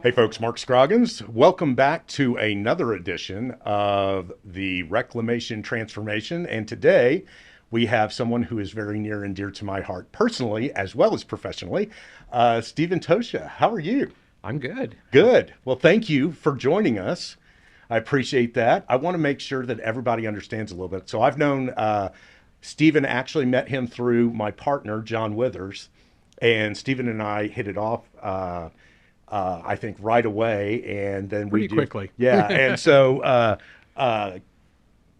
Hey folks, Mark Scroggins. Welcome back to another edition of the Reclamation Transformation. And today we have someone who is very near and dear to my heart personally as well as professionally, Stephen Tosha. How are you? I'm good. Good. Well, thank you for joining us. I appreciate that. I want to make sure that everybody understands a little bit. So I've known Stephen, actually met him through my partner, John Withers, and Stephen and I hit it off. I think right away, and then we Pretty do, quickly. yeah. And so, uh,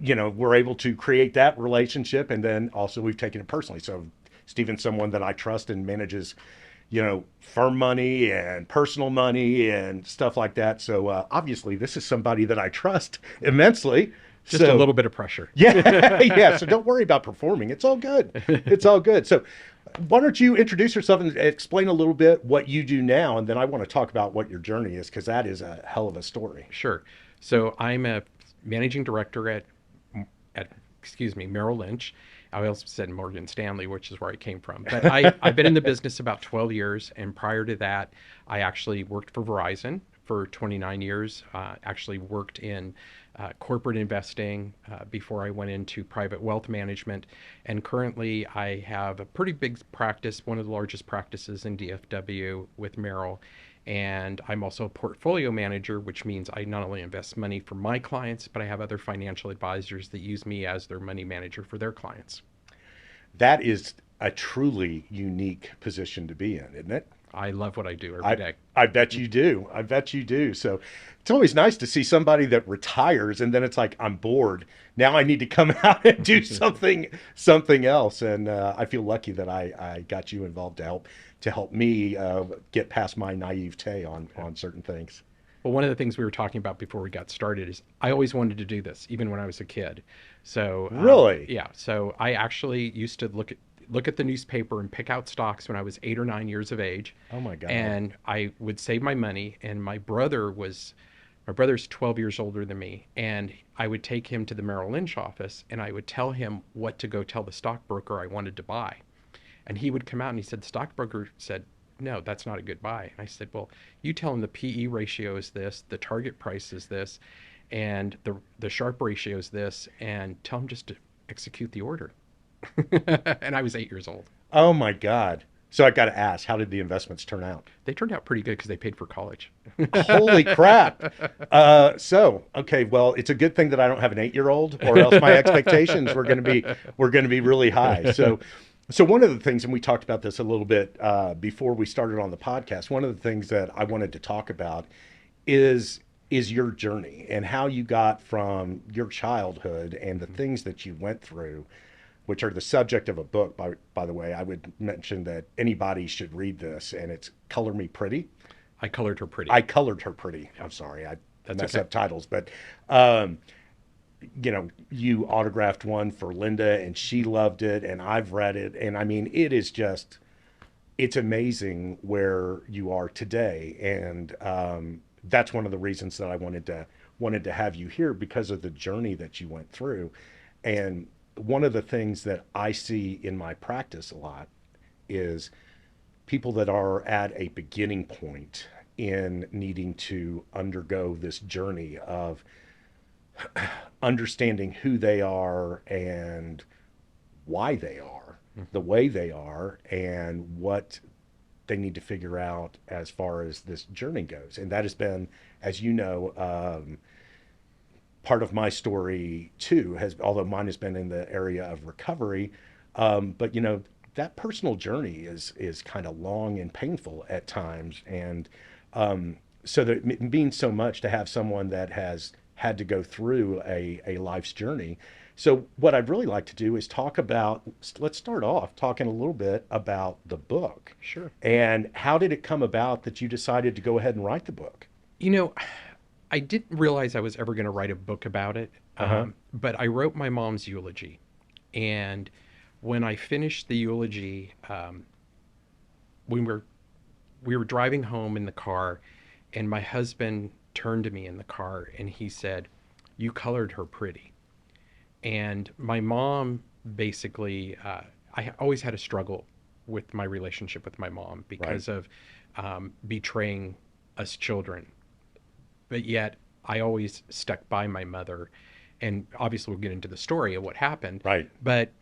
we're able to create that relationship, and then also we've taken it personally. So, Stephen's someone that I trust and manages, firm money and personal money and stuff like that. So, obviously, this is somebody that I trust immensely. Just a So, little bit of pressure. yeah, yeah. So don't worry about performing. It's all good. It's all good. So why don't you introduce yourself and explain a little bit what you do now, and then I want to talk about what your journey is because that is a hell of a story. Sure. So I'm a managing director at Merrill Lynch. I also said Morgan Stanley, which is where I came from. But I've been in the business about 12 years, and prior to that, I actually worked for Verizon for 29 years. Actually worked in corporate investing before I went into private wealth management. And currently, I have a pretty big practice, one of the largest practices in DFW with Merrill. And I'm also a portfolio manager, which means I not only invest money for my clients, but I have other financial advisors that use me as their money manager for their clients. That is a truly unique position to be in, isn't it? I love what I do every I day. I bet you do. I bet you do. So it's always nice to see somebody that retires and then it's like I'm bored. Now I need to come out and do something else. And I feel lucky that I got you involved to help me get past my naivete on certain things. Well, one of the things we were talking about before we got started is I always wanted to do this, even when I was a kid. So, Really? yeah, so I actually used to look at the newspaper and pick out stocks when I was 8 or 9 years of age, Oh my God. and I would save my money. And my brother's 12 years older than me, and I would take him to the Merrill Lynch office, and I would tell him what to go tell the stockbroker I wanted to buy. And he would come out and he said, the stockbroker said, no, that's not a good buy. And I said, well, you tell him the PE ratio is this, the target price is this, and the Sharp ratio is this, and tell him just to execute the order. And I was 8 years old. Oh my God. So I got to ask, how did the investments turn out? They turned out pretty good because they paid for college. Holy crap. Okay, well, it's a good thing that I don't have an 8-year-old or else my expectations were going to be really high. So one of the things, and we talked about this a little bit before we started on the podcast, one of the things that I wanted to talk about is your journey and how you got from your childhood and the things that you went through, which are the subject of a book. By the way, I would mention that anybody should read this, and it's Color Me Pretty. I colored her pretty. I colored her pretty. Yeah, I'm sorry, I that's mess okay. up titles, but um, you autographed one for Linda, and she loved it, and I've read it, and I mean, it's amazing where you are today, and that's one of the reasons that I wanted to have you here because of the journey that you went through, and one of the things that I see in my practice a lot is people that are at a beginning point in needing to undergo this journey of understanding who they are and why they are the way they are and what they need to figure out as far as this journey goes. And that has been, as you know, part of my story too, has, although mine has been in the area of recovery. But that personal journey is kind of long and painful at times. And so that it means so much to have someone that has had to go through a life's journey. So what I'd really like to do is let's start off talking a little bit about the book. Sure. And how did it come about that you decided to go ahead and write the book? You know, I didn't realize I was ever going to write a book about it, Uh-huh. but I wrote my mom's eulogy. And when I finished the eulogy, we were we were driving home in the car, and my husband turned to me in the car and he said, "You colored her pretty." And my mom basically, I always had a struggle with my relationship with my mom Right. because of betraying us children. But yet I always stuck by my mother. And obviously, we'll get into the story of what happened. Right. But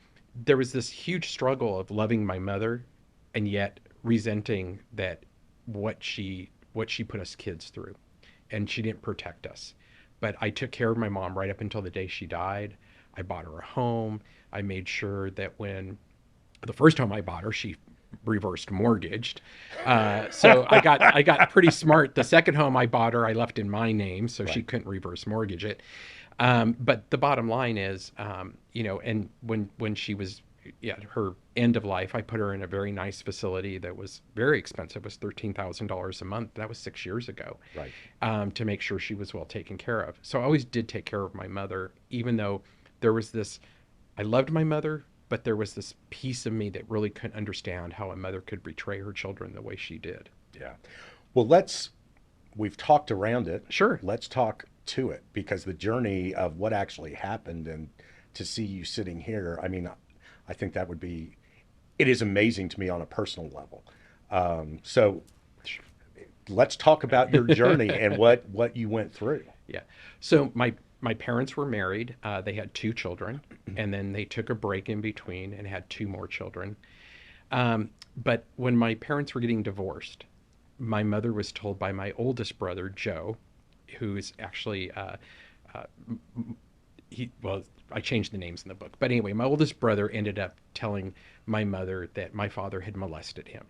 there was this huge struggle of loving my mother and yet resenting that what she put us kids through, and she didn't protect us. But I took care of my mom right up until the day she died. I bought her a home. I made sure that when the first home I bought her, she reversed mortgaged. So I got pretty smart. The second home I bought her, I left in my name, so she Right. couldn't reverse mortgage it. But the bottom line is, and when she was at her end of life, I put her in a very nice facility that was very expensive. It was $13,000 a month. That was 6 years ago, Right. to make sure she was well taken care of. So I always did take care of my mother, even though there was this. I loved my mother, but there was this piece of me that really couldn't understand how a mother could betray her children the way she did. Yeah. Well, we've talked around it. Sure. Let's talk to it, because the journey of what actually happened and to see you sitting here, I mean, I think it is amazing to me on a personal level. So let's talk about your journey and what you went through. Yeah. So my parents were married. They had two children, and then they took a break in between and had two more children. But when my parents were getting divorced, my mother was told by my oldest brother, Joe, who's actually well, I changed the names in the book. But anyway, my oldest brother ended up telling my mother that my father had molested him.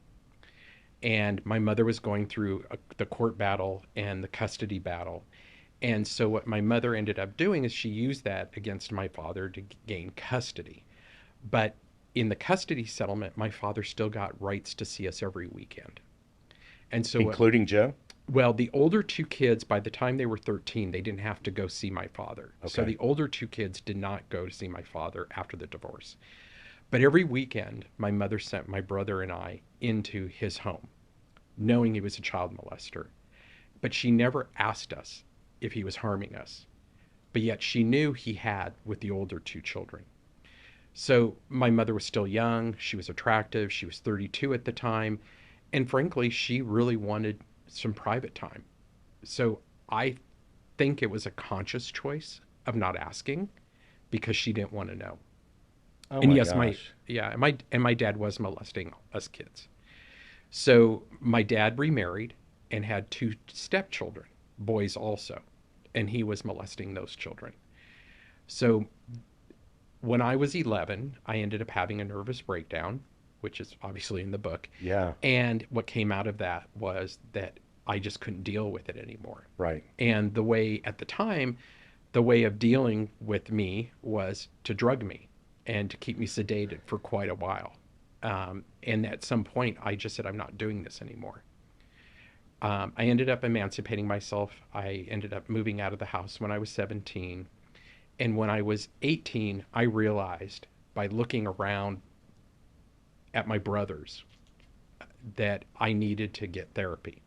And my mother was going through the court battle and the custody battle. And so what my mother ended up doing is she used that against my father to gain custody. But in the custody settlement, my father still got rights to see us every weekend. And so Including Joe? well, the older two kids, by the time they were 13, they didn't have to go see my father. So Okay. the older two kids did not go to see my father after the divorce. But every weekend, my mother sent my brother and I into his home, knowing he was a child molester. But she never asked us if he was harming us. But yet she knew he had with the older two children. So my mother was still young. She was attractive. She was 32 at the time. And frankly, she really wanted some private time. So I think it was a conscious choice of not asking because she didn't want to know. Oh And my yes, gosh. my dad was molesting us kids. So my dad remarried and had two stepchildren, boys also, and he was molesting those children. So when I was 11, I ended up having a nervous breakdown, which is obviously in the book. Yeah. And what came out of that was that I just couldn't deal with it anymore. Right. And the way at the time, the way of dealing with me was to drug me and to keep me sedated for quite a while. And at some point, I just said, I'm not doing this anymore. I ended up emancipating myself. I ended up moving out of the house when I was 17. And when I was 18, I realized by looking around at my brothers that I needed to get therapy.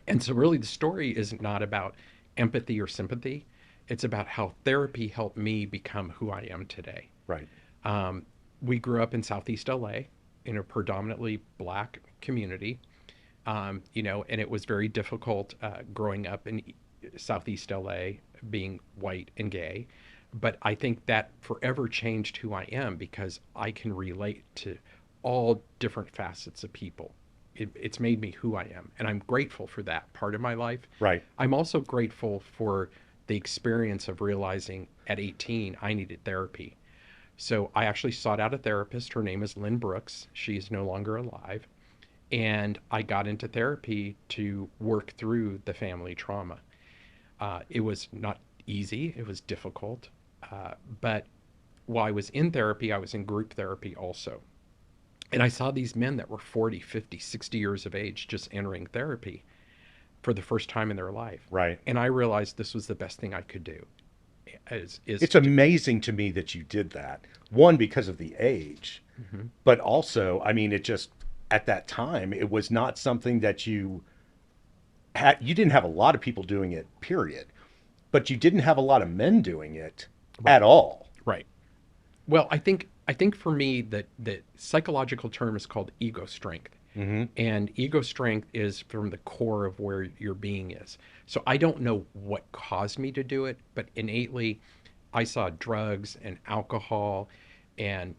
And so, really, the story is not about empathy or sympathy. It's about how therapy helped me become who I am today. Right. We grew up in Southeast LA in a predominantly black community, and it was very difficult growing up in Southeast LA being white and gay. But I think that forever changed who I am because I can relate to all different facets of people. It's made me who I am. And I'm grateful for that part of my life. Right. I'm also grateful for the experience of realizing at 18 I needed therapy. So I actually sought out a therapist. Her name is Lynn Brooks. She's no longer alive. And I got into therapy to work through the family trauma. It was not easy, it was difficult. But while I was in therapy, I was in group therapy also. And I saw these men that were 40, 50, 60 years of age just entering therapy for the first time in their life. Right. And I realized this was the best thing I could do. It's amazing to me that you did that. One, because of the age, but also, I mean, it just, at that time, it was not something that you didn't have a lot of people doing it, period. But you didn't have a lot of men doing it Right. at all. Right. Well, I think for me that the psychological term is called ego strength. Mm-hmm. And ego strength is from the core of where your being is. So I don't know what caused me to do it, but innately, I saw drugs and alcohol, and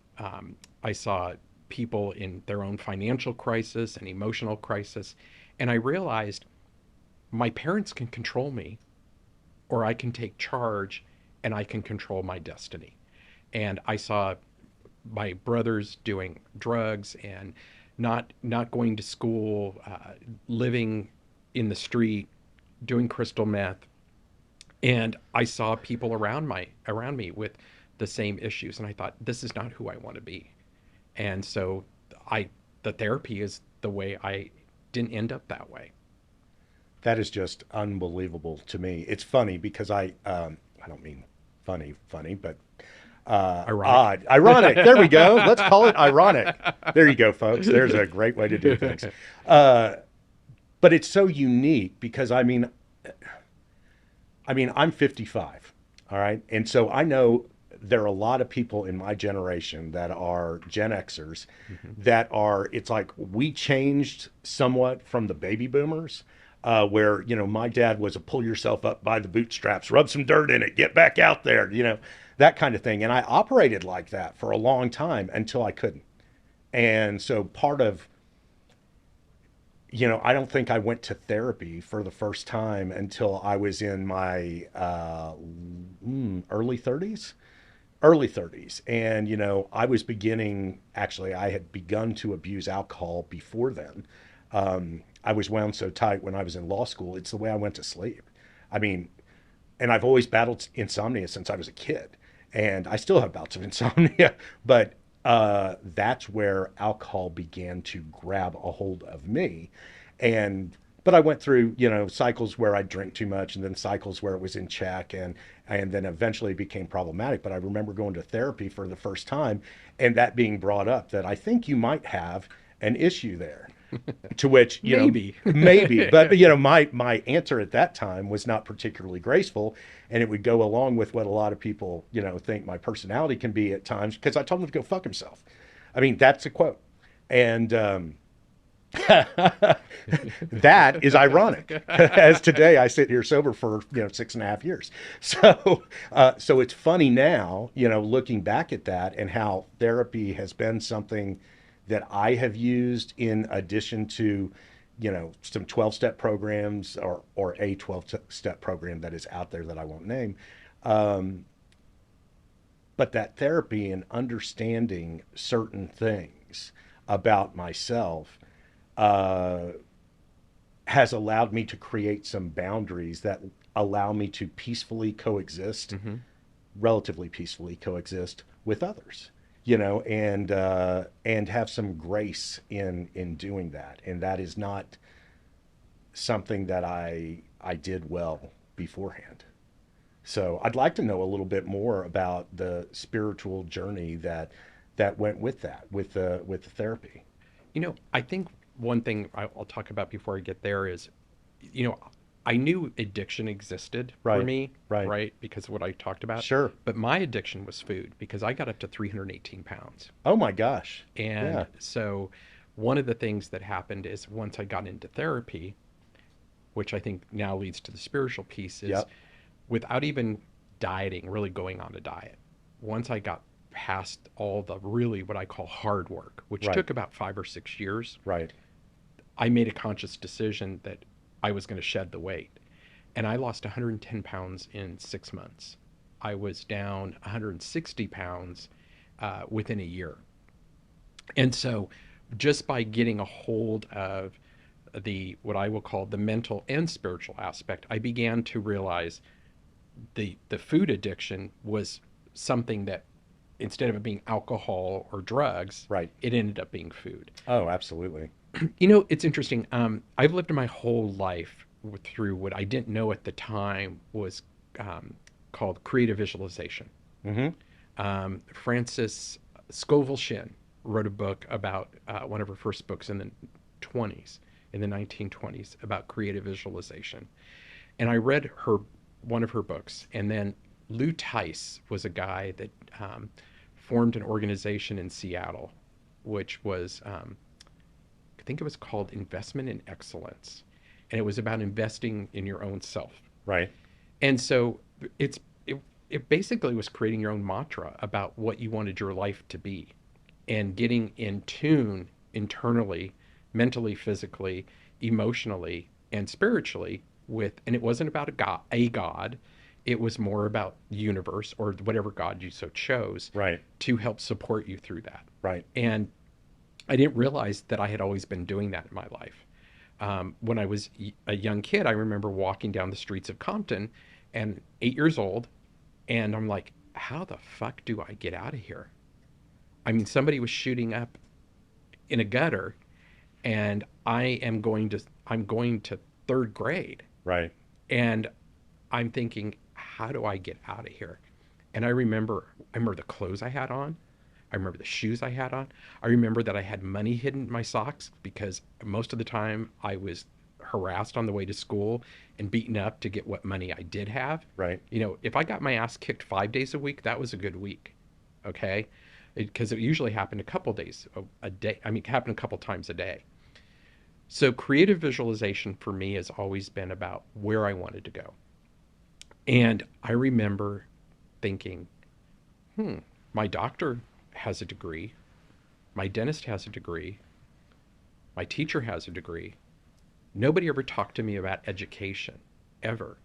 I saw people in their own financial crisis and emotional crisis. And I realized my parents can control me, or I can take charge and I can control my destiny. And I saw my brothers doing drugs and not going to school, living in the street, doing crystal meth, and I saw people around me with the same issues, and I thought this is not who I want to be. And so I the therapy is the way I didn't end up that way. That is just unbelievable to me. It's funny because I don't mean funny, but Ironic. odd, ironic. There we go. Let's call it ironic. There you go, folks. There's a great way to do things. Uh, but it's so unique because I'm 55, all right, and so I know there are a lot of people in my generation that are Gen Xers Mhm. that are. It's like we changed somewhat from the baby boomers. Where my dad was a pull yourself up by the bootstraps, rub some dirt in it, get back out there, that kind of thing. And I operated like that for a long time until I couldn't. And so part of, I don't think I went to therapy for the first time until I was in my early 30s. Early 30s. And, I was actually, I had begun to abuse alcohol before then. I was wound so tight when I was in law school, it's the way I went to sleep. I mean, and I've always battled insomnia since I was a kid, and I still have bouts of insomnia. But that's where alcohol began to grab a hold of me, and but I went through cycles where I drink too much, and then cycles where it was in check, and then eventually it became problematic. But I remember going to therapy for the first time, and that being brought up that I think you might have an issue there. To which, Maybe. maybe, but my answer at that time was not particularly graceful, and it would go along with what a lot of people think my personality can be at times, because I told him to go fuck himself. I mean, that's a quote, and that is ironic, as today I sit here sober for 6.5 years. So it's funny now, looking back at that, and how therapy has been something that I have used in addition to some 12-step programs, or a 12-step program that is out there that I won't name. Um, but that therapy and understanding certain things about myself uh, has allowed me to create some boundaries that allow me to peacefully coexist, Hmm. relatively peacefully coexist with others, and have some grace in doing that. And that is not something that I did well beforehand. So I'd like to know a little bit more about the spiritual journey that went with that, with the therapy. I think one thing I'll talk about before I get there is, you know, I knew addiction existed for Right, me, right. right? Because of what I talked about. Sure. But my addiction was food because I got up to 318 pounds. Oh my gosh. Yeah. And so one of the things that happened is once I got into therapy, which I think now leads to the spiritual piece, is Yep. without even dieting, really going on a diet, once I got past all the really what I call hard work, which Right. took about 5 or 6 years, Right. I made a conscious decision that I was going to shed the weight. And I lost 110 pounds in 6 months. I was down 160 pounds within a year. And so just by getting a hold of the what I will call the mental and spiritual aspect, I began to realize the food addiction was something that instead of it being alcohol or drugs, Right. it ended up being food. Oh, absolutely. It's interesting. I've lived my whole life through what I didn't know at the time was um, called creative visualization. Mm-hmm. Frances Scovel Shinn wrote a book about one of her first books in the 20s, in the 1920s, about creative visualization. And I read one of her books, and then Lou Tice was a guy that formed an organization in Seattle, which was think it was called Investment in Excellence. And it was about investing in your own self. Right. And so it's it basically was creating your own mantra about what you wanted your life to be and getting in tune internally, mentally, physically, emotionally, and spiritually with, and it wasn't about a god, it was more about the universe or whatever god you so chose Right. to help support you through that. Right. And I didn't realize that I had always been doing that in my life. When I was a young kid, I remember walking down the streets of Compton and 8 years old, and I'm like, how the fuck do I get out of here? I mean, somebody was shooting up in a gutter, and I'm going to third grade, Right. and I'm thinking, how do I get out of here? And I remember the clothes I had on. I remember the shoes I had on. I remember that I had money hidden in my socks because most of the time I was harassed on the way to school and beaten up to get what money I did have. Right. You know, if I got my ass kicked 5 days a week, that was a good week. Okay. Because it usually happened a couple days a day. I mean, it happened a couple times a day. So creative visualization for me has always been about where I wanted to go. And I remember thinking, hmm, my doctor has a degree, my dentist has a degree, my teacher has a degree. Nobody ever talked to me about education, ever.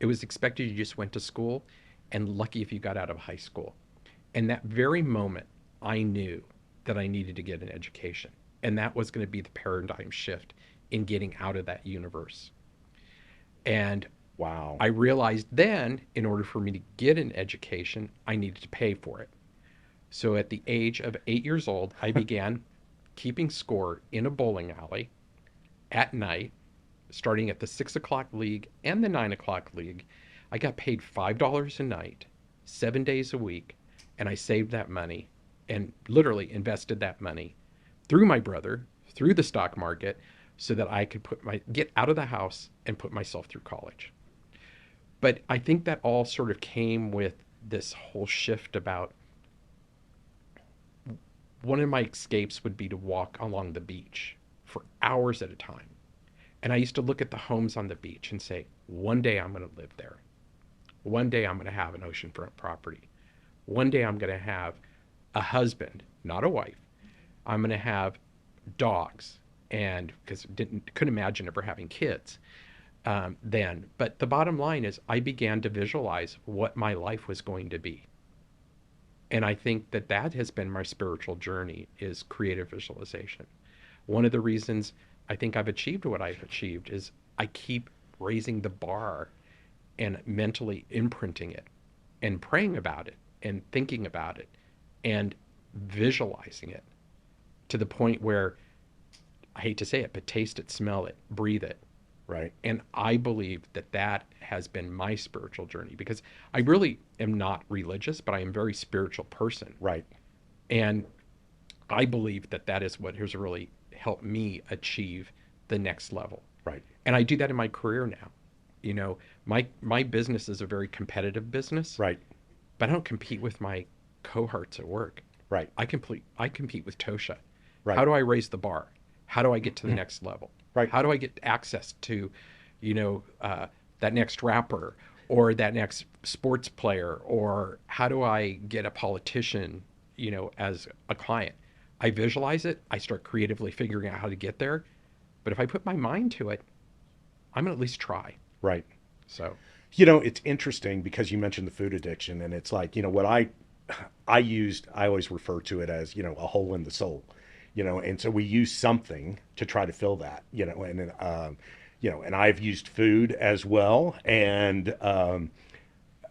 It was expected you just went to school and lucky if you got out of high school. And that very moment, I knew that I needed to get an education. And that was going to be the paradigm shift in getting out of that universe. And Wow. I realized then, in order for me to get an education, I needed to pay for it. So at the age of 8 years old, I began keeping score in a bowling alley at night, starting at the 6 o'clock league and the 9 o'clock league. I got paid $5 a night, 7 days a week, and I saved that money and literally invested that money through my brother, through the stock market, so that I could get out of the house and put myself through college. But I think that all sort of came with this whole shift about one of my escapes would be to walk along the beach for hours at a time. And I used to look at the homes on the beach and say, one day I'm going to live there. One day I'm going to have an oceanfront property. One day I'm going to have a husband, not a wife. I'm going to have dogs, and because couldn't imagine ever having kids then. But the bottom line is, I began to visualize what my life was going to be. And I think that that has been my spiritual journey, is creative visualization. One of the reasons I think I've achieved what I've achieved is I keep raising the bar and mentally imprinting it and praying about it and thinking about it and visualizing it to the point where, I hate to say it, but taste it, smell it, breathe it. Right. And I believe that that has been my spiritual journey, because I really am not religious, but I am a very spiritual person. Right. And I believe that that is what has really helped me achieve the next level. Right. And I do that in my career now. You know, my business is a very competitive business, Right. but I don't compete with my cohorts at work. Right. I compete with Tosha. Right. How do I raise the bar? How do I get to the next level? Right. How do I get access to, you know, that next rapper or that next sports player? Or how do I get a politician, you know, as a client? I visualize it. I start creatively figuring out how to get there. But if I put my mind to it, I'm going to at least try. Right. So, You know, it's interesting because you mentioned the food addiction, and it's like, you know, what I always refer to it as, you know, a hole in the soul, you know, and so we use something to try to fill that, you know, and you know, and I've used food as well, and you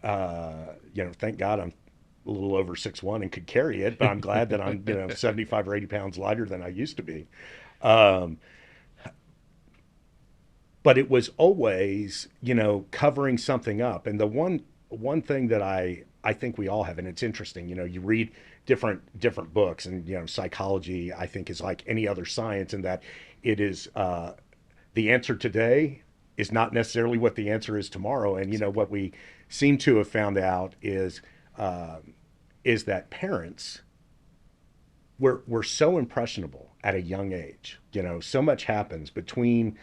know, thank God I'm a little over 6'1" and could carry it, but I'm glad that I'm, you know, 75 or 80 pounds lighter than I used to be. Um, but it was always, you know, covering something up. And the one thing that I think we all have, and it's interesting, you know, you read different books, and you know, psychology I think is like any other science, in that it is the answer today is not necessarily what the answer is tomorrow. And you know, what we seem to have found out is that parents we're so impressionable at a young age. You know, so much happens between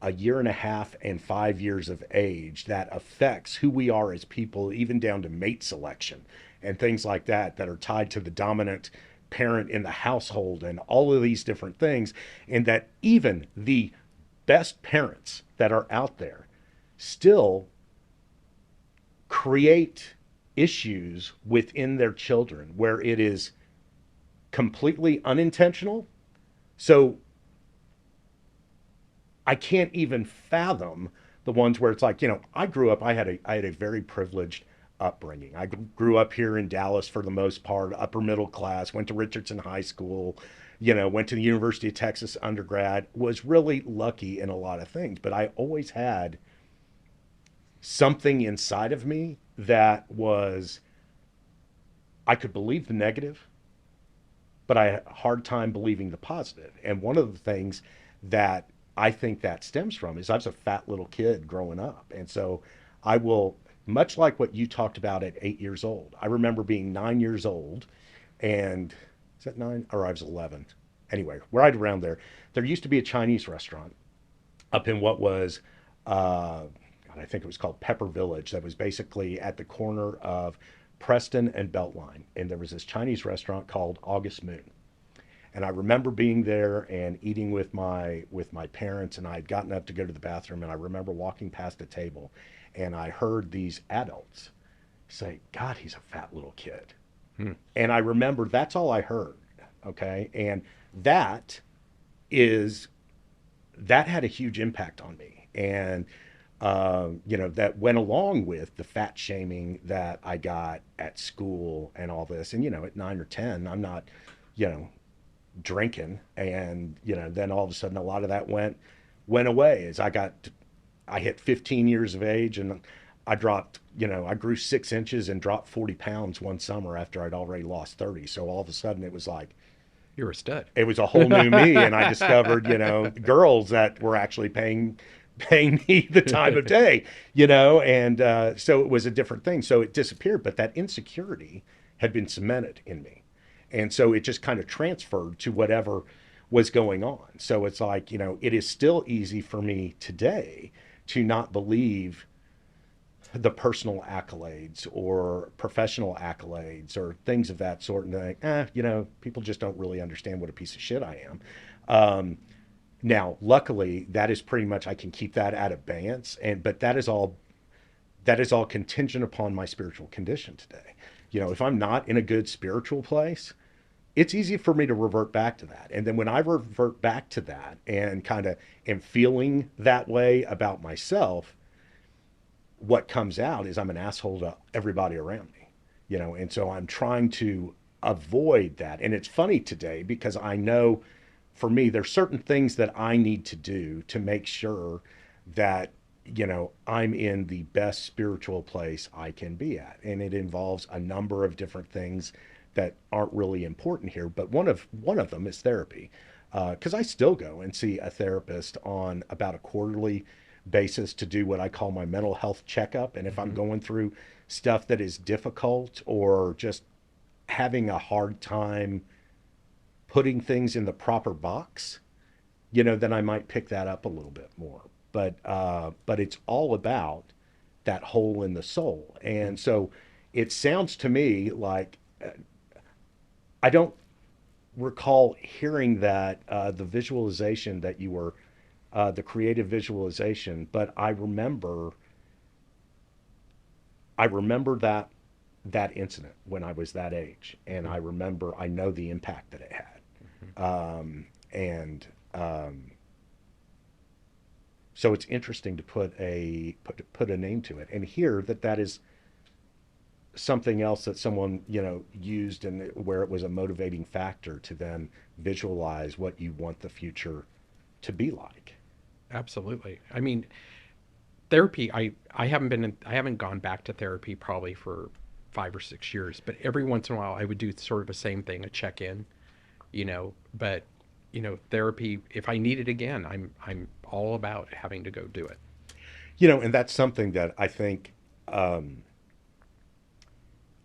a year and a half and 5 years of age that affects who we are as people, even down to mate selection and things like that, that are tied to the dominant parent in the household and all of these different things. And that even the best parents that are out there still create issues within their children where it is completely unintentional. So I can't even fathom the ones where it's like, I grew up, I had a very privileged upbringing. I grew up here in Dallas for the most part, upper middle class, went to Richardson High School, went to the University of Texas undergrad, was really lucky in a lot of things, but I always had something inside of me that was, I could believe the negative, but I had a hard time believing the positive. And one of the things that I think that stems from is I was a fat little kid growing up. And so I will, much like what you talked about at 8 years old, I remember being 9 years old and is that nine? Or I was 11. Anyway, right around there. There used to be a Chinese restaurant up in what was, God, I think it was called Pepper Village, that was basically at the corner of Preston and Beltline. And there was this Chinese restaurant called August Moon. And I remember being there and eating with my parents, and I had gotten up to go to the bathroom, and I remember walking past a table, and I heard these adults say, "God, he's a fat little kid." Hmm. And I remember that's all I heard. Okay, and that is that had a huge impact on me, and that went along with the fat shaming that I got at school and all this. And at 9 or 10, I'm not, you know, drinking, and then all of a sudden a lot of that went away as I hit 15 years of age, and I dropped, I grew 6 inches and dropped 40 pounds one summer after I'd already lost 30. So all of a sudden it was like, You're a stud. it was a whole new me. And I discovered, girls that were actually paying me the time of day, and so it was a different thing. So it disappeared, but that insecurity had been cemented in me. And so it just kind of transferred to whatever was going on. So it's like, it is still easy for me today to not believe the personal accolades or professional accolades or things of that sort, and think, people just don't really understand what a piece of shit I am. Now, luckily, that is pretty much, I can keep that at abeyance, but that is all contingent upon my spiritual condition today. If I'm not in a good spiritual place, it's easy for me to revert back to that. And then when I revert back to that and kind of am feeling that way about myself, what comes out is I'm an asshole to everybody around me, and so I'm trying to avoid that. And it's funny today because I know for me, there's certain things that I need to do to make sure that, I'm in the best spiritual place I can be at. And it involves a number of different things that aren't really important here. But one of them is therapy. Because I still go and see a therapist on about a quarterly basis to do what I call my mental health checkup. And if I'm Hmm. going through stuff that is difficult or just having a hard time putting things in the proper box, then I might pick that up a little bit more. But it's all about that hole in the soul. And so it sounds to me like I don't recall hearing that the visualization that you were the creative visualization, but I remember that incident when I was that age, and I know the impact that it had. And so it's interesting to put a name to it, and hear that is something else that someone used, and where it was a motivating factor to then visualize what you want the future to be like. Absolutely. I mean, therapy, I haven't gone back to therapy probably for 5 or 6 years, but every once in a while I would do sort of the same thing, a check-in, but therapy, if I need it again, I'm all about having to go do it. And that's something that I think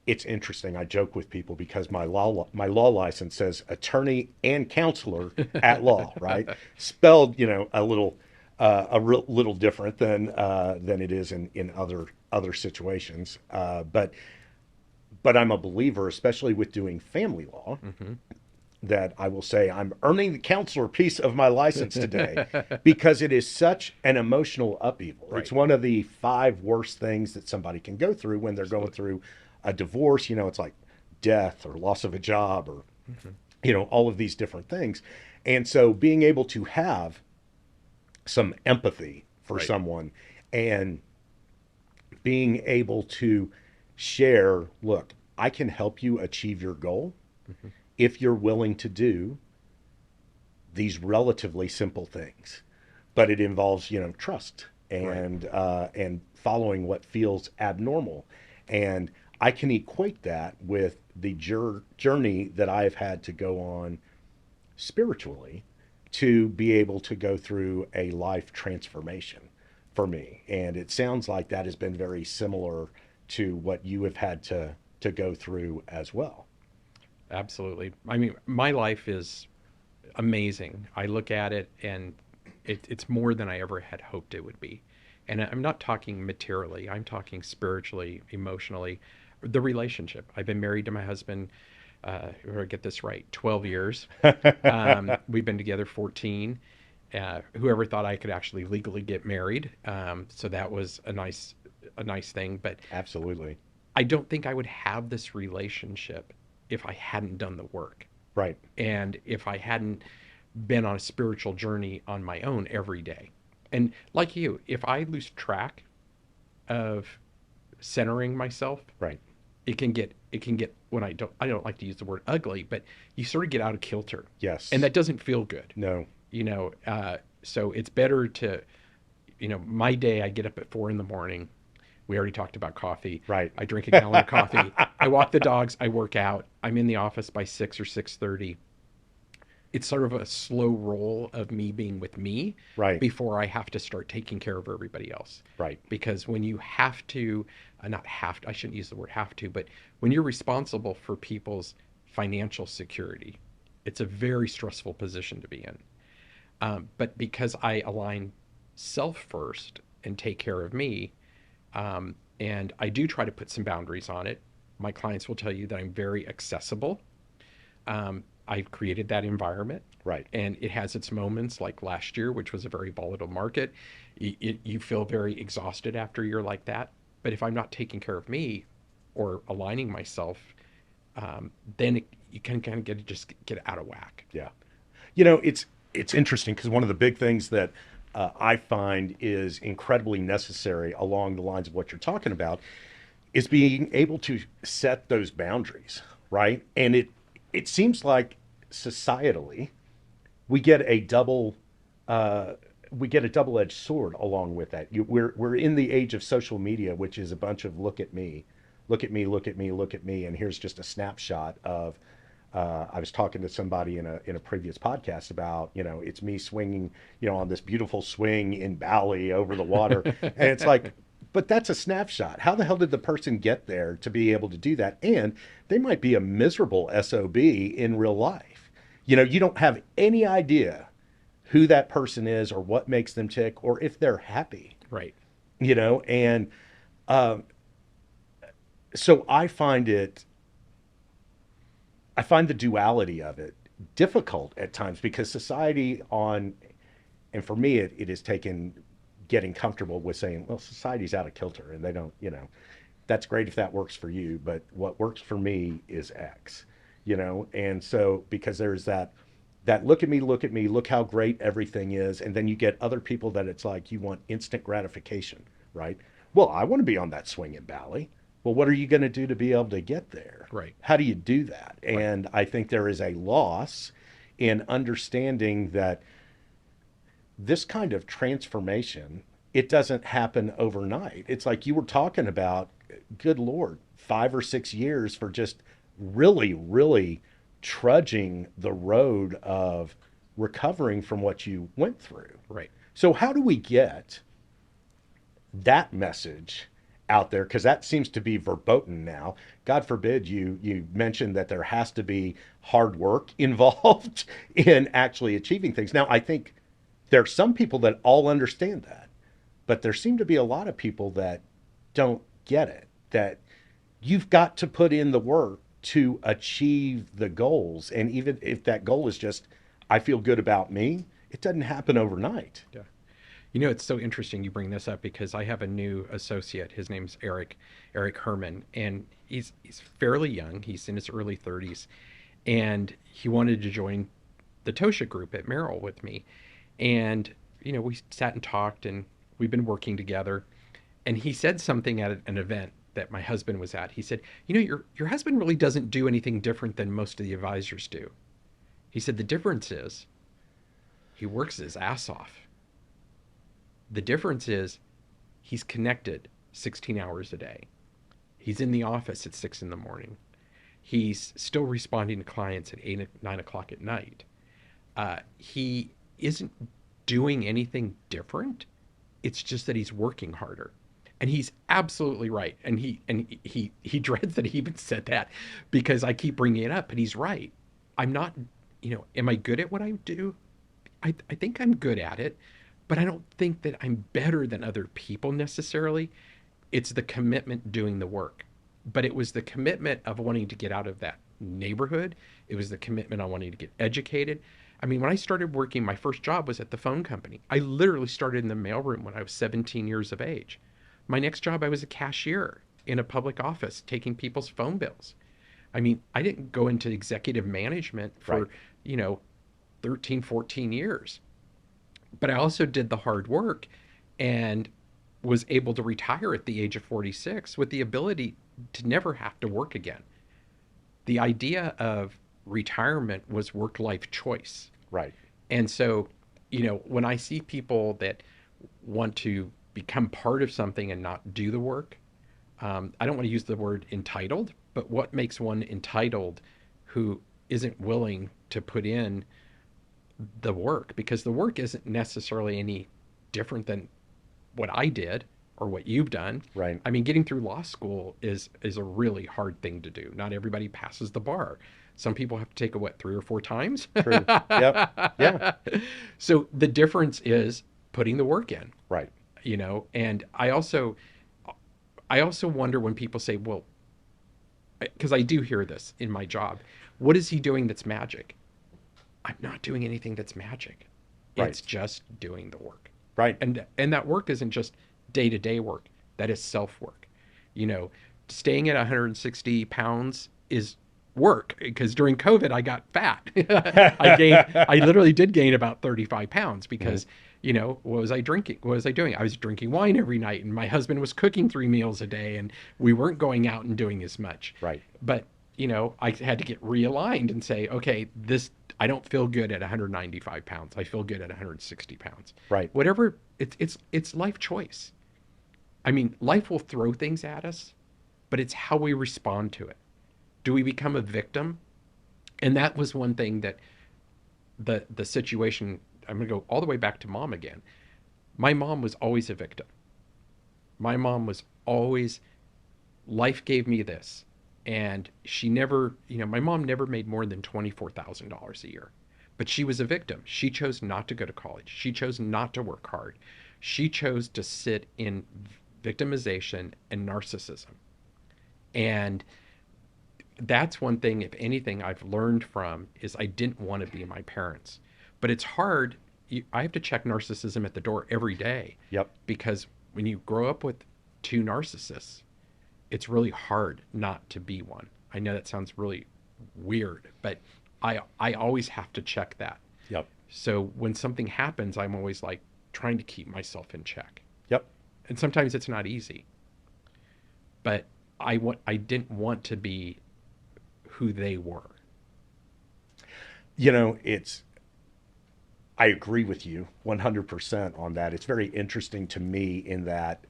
it's interesting. I joke with people because my law license says attorney and counselor at law, right? Spelled, little different than it is in other situations. But I'm a believer, especially with doing family law, Hmm. that I will say I'm earning the counselor piece of my license today because it is such an emotional upheaval. It's Right. one of the five worst things that somebody can go through when they're going Absolutely. through a divorce. It's like death or loss of a job or, Hmm. all of these different things. And so being able to have some empathy for Right. someone and being able to share, look, I can help you achieve your goal Hmm. if you're willing to do these relatively simple things, but it involves trust Right. and following what feels abnormal, and I can equate that with the journey that I've had to go on spiritually to be able to go through a life transformation for me, and it sounds like that has been very similar to what you have had to go through as well. Absolutely. I mean, my life is amazing. I look at it and it's more than I ever had hoped it would be. And I'm not talking materially, I'm talking spiritually, emotionally. The relationship. I've been married to my husband, if I get this right, 12 years. We've been together 14. Whoever thought I could actually legally get married? So that was a nice thing. But Absolutely. I don't think I would have this relationship if I hadn't done the work. Right. And if I hadn't been on a spiritual journey on my own every day. And like you, if I lose track of centering myself, Right. it can get when I don't like to use the word ugly, but you sort of get out of kilter. And Yes. that doesn't feel good. No. So it's better to, my day, I get up at 4 in the morning. We already talked about coffee. Right. I drink a gallon of coffee. I walk the dogs. I work out. I'm in the office by 6 or 6:30. It's sort of a slow roll of me being with me Right. before I have to start taking care of everybody else. Right. Because when you have to, not have to, I shouldn't use the word have to, but when you're responsible for people's financial security, it's a very stressful position to be in. But because I align self first and take care of me, and I do try to put some boundaries on it, my clients will tell you that I'm very accessible. I've created that environment, Right. and it has its moments, like last year, which was a very volatile market. You feel very exhausted after a year like that. But if I'm not taking care of me or aligning myself, then you can kind of just get out of whack. Yeah. It's interesting because one of the big things that I find is incredibly necessary along the lines of what you're talking about is being able to set those boundaries, right? And it seems like societally we get a double uh, we get a double-edged sword along with that. We're in the age of social media, which is a bunch of look at me, look at me, look at me, look at me, and here's just a snapshot of. I was talking to somebody in a previous podcast about it's me swinging on this beautiful swing in Bali over the water, and it's like, but that's a snapshot. How the hell did the person get there to be able to do that? And they might be a miserable SOB in real life. You don't have any idea who that person is or what makes them tick or if they're happy, Right. and uh, so I find the duality of it difficult at times because society and for me it has taken getting comfortable with saying, well, society's out of kilter and they don't, that's great if that works for you, but what works for me is X, and so because there's that look at me, look how great everything is, and then you get other people that it's like you want instant gratification, right? Well, I want to be on that swing in Bali. Well, what are you going to do to be able to get there? Right. How do you do that? Right. And I think there is a loss in understanding that this kind of transformation, it doesn't happen overnight. It's like you were talking about, good Lord, 5 or 6 years for just really, really trudging the road of recovering from what you went through. Right. So, how do we get that message out there, because that seems to be verboten now. God forbid you mentioned that there has to be hard work involved in actually achieving things. Now, I think there are some people that all understand that, but there seem to be a lot of people that don't get it. That you've got to put in the work to achieve the goals, and even if that goal is just I feel good about me, it doesn't happen overnight. Yeah. You know, it's so interesting you bring this up because I have a new associate. His name's Eric Herman, and he's fairly young. He's in his early 30s, and he wanted to join the Tosha group at Merrill with me. And we sat and talked, and we've been working together. And he said something at an event that my husband was at. He said, your husband really doesn't do anything different than most of the advisors do. He said the difference is he works his ass off. The difference is he's connected 16 hours a day. He's in the office at 6 in the morning. He's still responding to clients at 8, 9 o'clock at night. He isn't doing anything different. It's just that he's working harder. And he's absolutely right. And he dreads that he even said that because I keep bringing it up, but he's right. I'm not, am I good at what I do? I think I'm good at it, but I don't think that I'm better than other people necessarily. It's the commitment doing the work. But it was the commitment of wanting to get out of that neighborhood. It was the commitment on wanting to get educated. I mean, when I started working, my first job was at the phone company. I literally started in the mailroom when I was 17 years of age. My next job, I was a cashier in a public office taking people's phone bills. I mean, I didn't go into executive management Right. for, you know, 13, 14 years. But I also did the hard work and was able to retire at the age of 46 with the ability to never have to work again. The idea of retirement was work life choice. Right. And so, when I see people that want to become part of something and not do the work, I don't want to use the word entitled, but what makes one entitled who isn't willing to put in the work? Because the work isn't necessarily any different than what I did or what you've done. Right. I mean, getting through law school is a really hard thing to do. Not everybody passes the bar. Some people have to take it, what, 3 or 4 times? True. Yep. Yeah. So the difference is putting the work in, Right. and I also wonder when people say, well, because I do hear this in my job, what is he doing that's magic? I'm not doing anything that's magic. Right. It's just doing the work. Right. And that work isn't just day-to-day work. That is self-work. Staying at 160 pounds is work because during COVID I got fat. I literally did gain about 35 pounds because, what was I drinking? What was I doing? I was drinking wine every night and my husband was cooking 3 meals a day and we weren't going out and doing as much. Right. But, I had to get realigned and say, okay, I don't feel good at 195 pounds. I feel good at 160 pounds. Right. Whatever, it's life choice. I mean, life will throw things at us, but it's how we respond to it. Do we become a victim? And that was one thing that the situation, I'm going to go all the way back to mom again. My mom was always a victim. My mom was always, life gave me this. And she never, my mom never made more than $24,000 a year. But she was a victim. She chose not to go to college. She chose not to work hard. She chose to sit in victimization and narcissism. And that's one thing, if anything, I've learned from is I didn't want to be my parents. But it's hard. I have to check narcissism at the door every day. Yep. Because when you grow up with 2 narcissists, it's really hard not to be one. I know that sounds really weird, but I always have to check that. Yep. So when something happens, I'm always like trying to keep myself in check. Yep. And sometimes it's not easy. But I didn't want to be who they were. I agree with you 100% on that. It's very interesting to me in that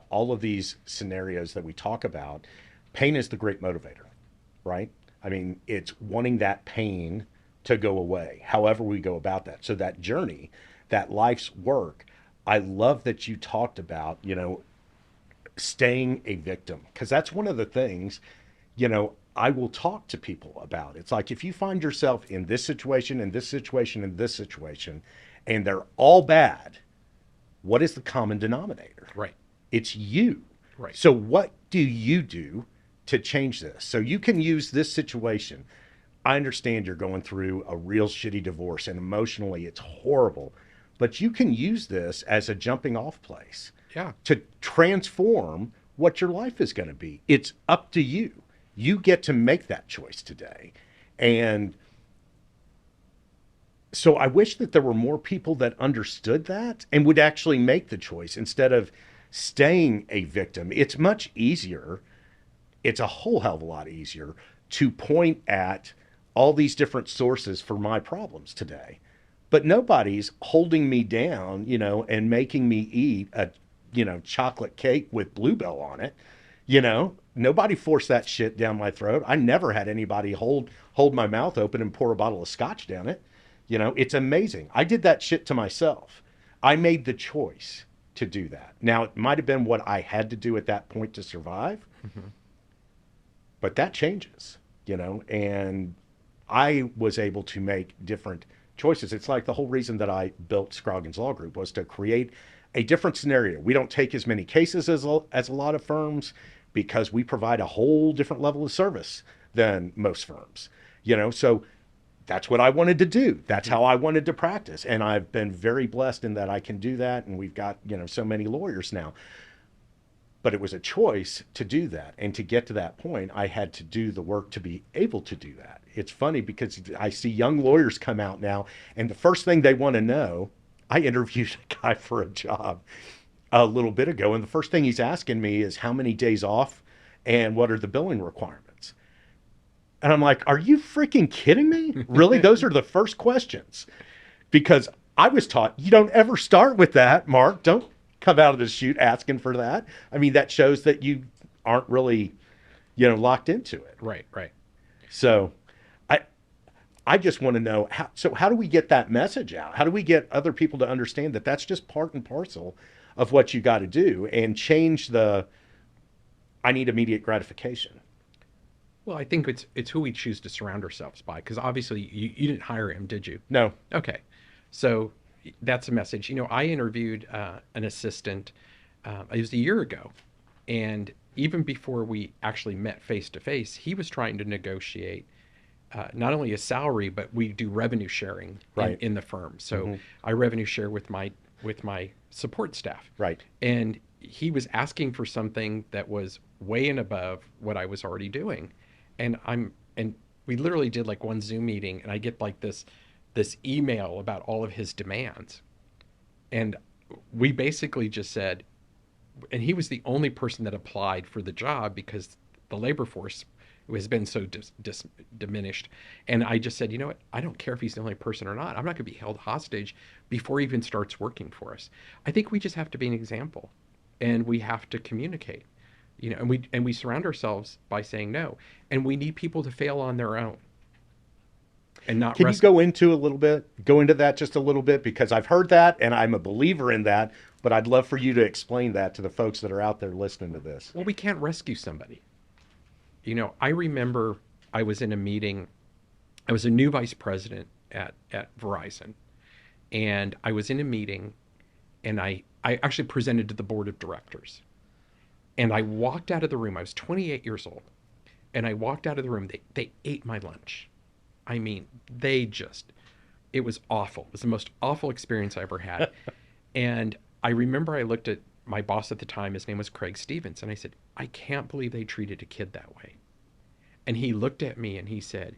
all of these scenarios that we talk about, pain is the great motivator, right? I mean, it's wanting that pain to go away, however we go about that. So that journey, that life's work, I love that you talked about, staying a victim, because that's one of the things, I will talk to people about. It's like, if you find yourself in this situation, in this situation, in this situation, and they're all bad, what is the common denominator? Right. It's you. Right. So what do you do to change this? So you can use this situation. I understand you're going through a real shitty divorce and emotionally it's horrible, but you can use this as a jumping off place Yeah. to transform what your life is going to be. It's up to you. You get to make that choice today. And so I wish that there were more people that understood that and would actually make the choice instead of staying a victim. It's much easier. It's a whole hell of a lot easier to point at all these different sources for my problems today. But nobody's holding me down, and making me eat a, chocolate cake with Bluebell on it. Nobody forced that shit down my throat. I never had anybody hold my mouth open and pour a bottle of scotch down it. It's amazing. I did that shit to myself. I made the choice to do that. Now, it might have been what I had to do at that point to survive, but that changes, and I was able to make different choices. It's like the whole reason that I built Scroggins Law Group was to create a different scenario. We don't take as many cases as a lot of firms because we provide a whole different level of service than most firms, so that's what I wanted to do. That's how I wanted to practice. And I've been very blessed in that I can do that. And we've got, so many lawyers now. But it was a choice to do that. And to get to that point, I had to do the work to be able to do that. It's funny because I see young lawyers come out now, and the first thing they want to know, I interviewed a guy for a job a little bit ago, and the first thing he's asking me is how many days off and what are the billing requirements. And I'm like, are you freaking kidding me? Really? Those are the first questions. Because I was taught you don't ever start with that, Mark. Don't come out of the chute asking for that. I mean, that shows that you aren't really, locked into it. Right. Right. So I just want to know how do we get that message out? How do we get other people to understand that that's just part and parcel of what you got to do and change I need immediate gratification. Well, I think it's who we choose to surround ourselves by, because obviously you didn't hire him, did you? No. Okay. So that's a message. I interviewed an assistant, it was a year ago. And even before we actually met face to face, he was trying to negotiate not only a salary, but we do revenue sharing Right. in the firm. So I revenue share with my support staff. Right. And he was asking for something that was way and above what I was already doing. And we literally did like one Zoom meeting, and I get like this email about all of his demands. And we basically just said, and he was the only person that applied for the job because the labor force has been so diminished. And I just said, you know what? I don't care if he's the only person or not. I'm not going to be held hostage before he even starts working for us. I think we just have to be an example, and we have to communicate, and we surround ourselves by saying no. And we need people to fail on their own and not Can you go into that just a little bit? Because I've heard that and I'm a believer in that, but I'd love for you to explain that to the folks that are out there listening to this. Well, we can't rescue somebody. I remember I was in a meeting. I was a new vice president at Verizon, and I was in a meeting, and I actually presented to the board of directors. And I walked out of the room. I was 28 years old, and I walked out of the room. They ate my lunch. I mean, it was awful. It was the most awful experience I ever had. And I remember I looked at my boss at the time. His name was Craig Stevens. And I said, I can't believe they treated a kid that way. And he looked at me and he said,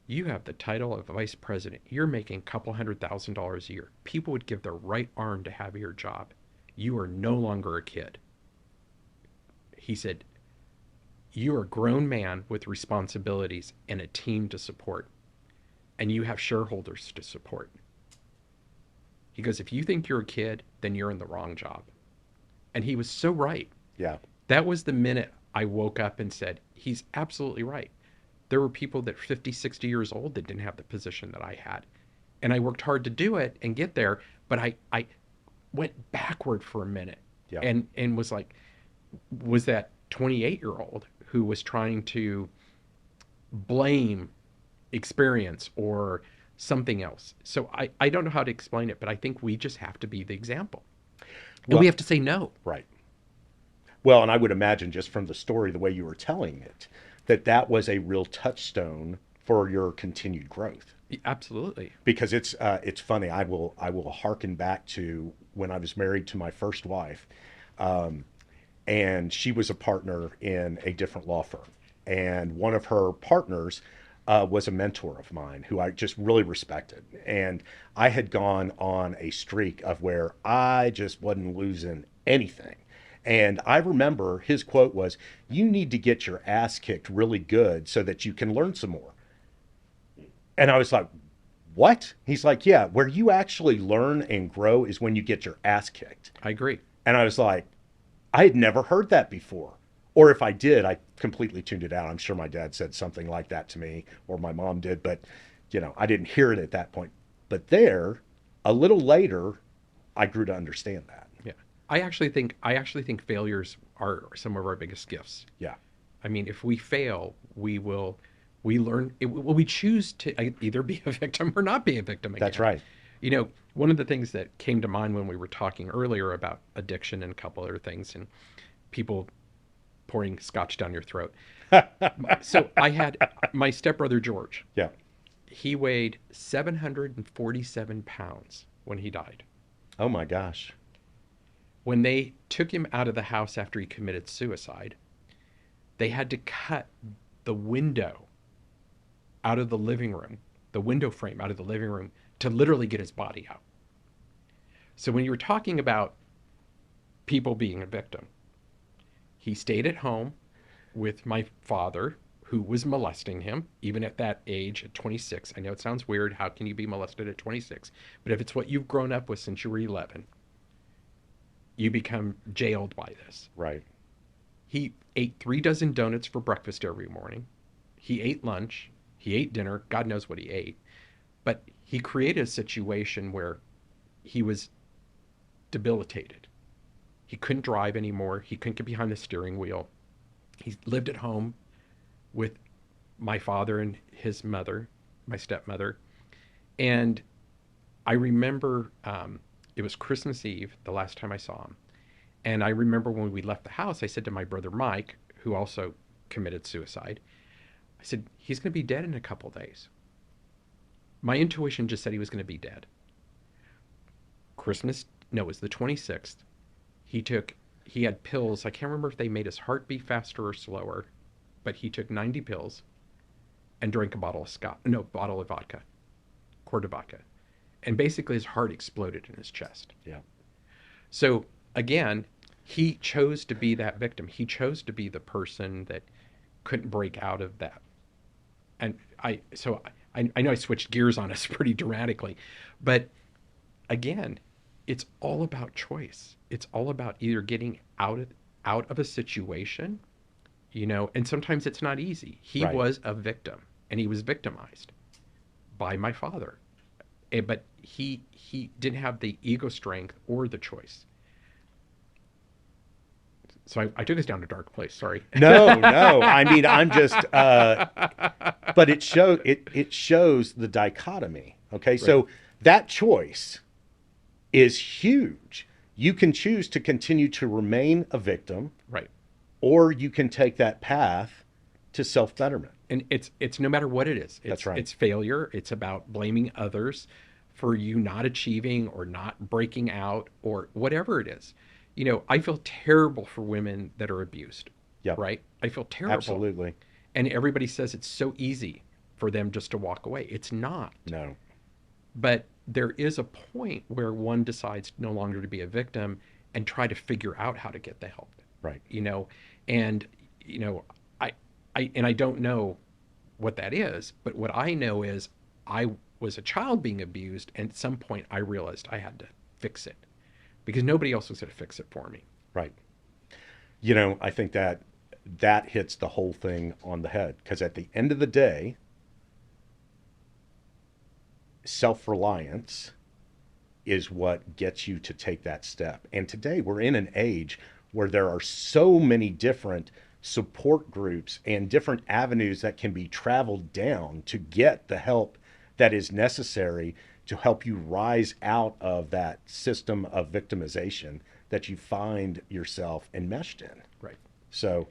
you have the title of vice president. You're making a couple $100,000 a year. People would give their right arm to have your job. You are no longer a kid. He said, you are a grown man with responsibilities and a team to support. And you have shareholders to support. He goes, if you think you're a kid, then you're in the wrong job. And he was so right. Yeah. That was the minute I woke up and said, he's absolutely right. There were people that 50, 60 years old that didn't have the position that I had. And I worked hard to do it and get there. But I went backward for a minute. Yeah. And was like, was that 28-year-old who was trying to blame experience or something else. So I don't know how to explain it, but I think we just have to be the example. And we Well, have to say no. right. Well, and I would imagine just from the story, the way you were telling it, that that was a real touchstone for your continued growth. Absolutely. Because it's funny. I will hearken back to when I was married to my first wife, and she was a partner in a different law firm, and one of her partners was a mentor of mine who I just really respected, and I had gone on a streak of where I just wasn't losing anything. And I remember his quote was, "You need to get your ass kicked really good so that you can learn some more." And I was like, "What?" He's like, "Yeah, where you actually learn and grow is when you get your ass kicked." I agree. And I was like, I had never heard that before. Or if I did, I completely tuned it out. I'm sure my dad said something like that to me, or my mom did, but I didn't hear it at that point. But there, a little later, I grew to understand that. Yeah. I actually think failures are some of our biggest gifts. Yeah, I mean, if we fail, we learn, well, we choose to either be a victim or not be a victim that's again. right. One of the things that came to mind when we were talking earlier about addiction and a couple other things and people pouring scotch down your throat. So I had my stepbrother George. Yeah. He weighed 747 pounds when he died. Oh my gosh. When they took him out of the house after he committed suicide, they had to cut the window out of the living room, the window frame out of the living room to literally get his body out. So when you were talking about people being a victim, he stayed at home with my father, who was molesting him, even at that age, at 26. I know it sounds weird. How can you be molested at 26? But if it's what you've grown up with since you were 11, you become jailed by this. Right. He ate 3 dozen donuts for breakfast every morning. He ate lunch. He ate dinner. God knows what he ate. But he created a situation where he was debilitated. He couldn't drive anymore. He couldn't get behind the steering wheel. He lived at home with my father and his mother, my stepmother. And I remember it was Christmas Eve, the last time I saw him. And I remember when we left the house, I said to my brother Mike, who also committed suicide, I said, he's going to be dead in a couple days. My intuition just said he was going to be dead. Christmas, no, it was the 26th. He had pills. I can't remember if they made his heart beat faster or slower, but he took 90 pills and drank a bottle of vodka, quart of vodka. And basically his heart exploded in his chest. Yeah. So again, he chose to be that victim. He chose to be the person that couldn't break out of that. And I know I switched gears on us pretty dramatically, but again, it's all about choice. It's all about either getting out of a situation, and sometimes it's not easy. He Right. was a victim and he was victimized by my father. But he didn't have the ego strength or the choice. So I took us down a dark place. Sorry. No, no. I mean, I'm just. But it shows the dichotomy. Okay, Right. so that choice is huge. You can choose to continue to remain a victim, Right. or you can take that path to self betterment. And it's no matter what it is. That's right. It's failure. It's about blaming others for you not achieving or not breaking out or whatever it is. I feel terrible for women that are abused. Yep. Right? I feel terrible. Absolutely. And everybody says it's so easy for them just to walk away. It's not. No. But there is a point where one decides no longer to be a victim and try to figure out how to get the help. Right. And I don't know what that is, but what I know is I was a child being abused, and at some point I realized I had to fix it because nobody else was going to fix it for me. Right. I think that hits the whole thing on the head because at the end of the day, self-reliance is what gets you to take that step. And today we're in an age where there are so many different support groups and different avenues that can be traveled down to get the help that is necessary to help you rise out of that system of victimization that you find yourself enmeshed in. Right. So,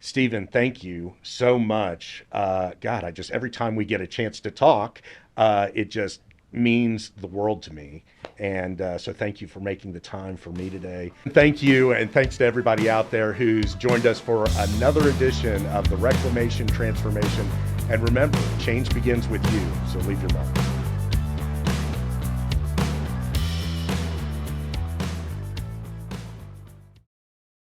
Stephen, thank you so much. God, every time we get a chance to talk, it just means the world to me. And so thank you for making the time for me today. Thank you, and thanks to everybody out there who's joined us for another edition of the Reclamation Transformation. And remember, change begins with you, so leave your mark.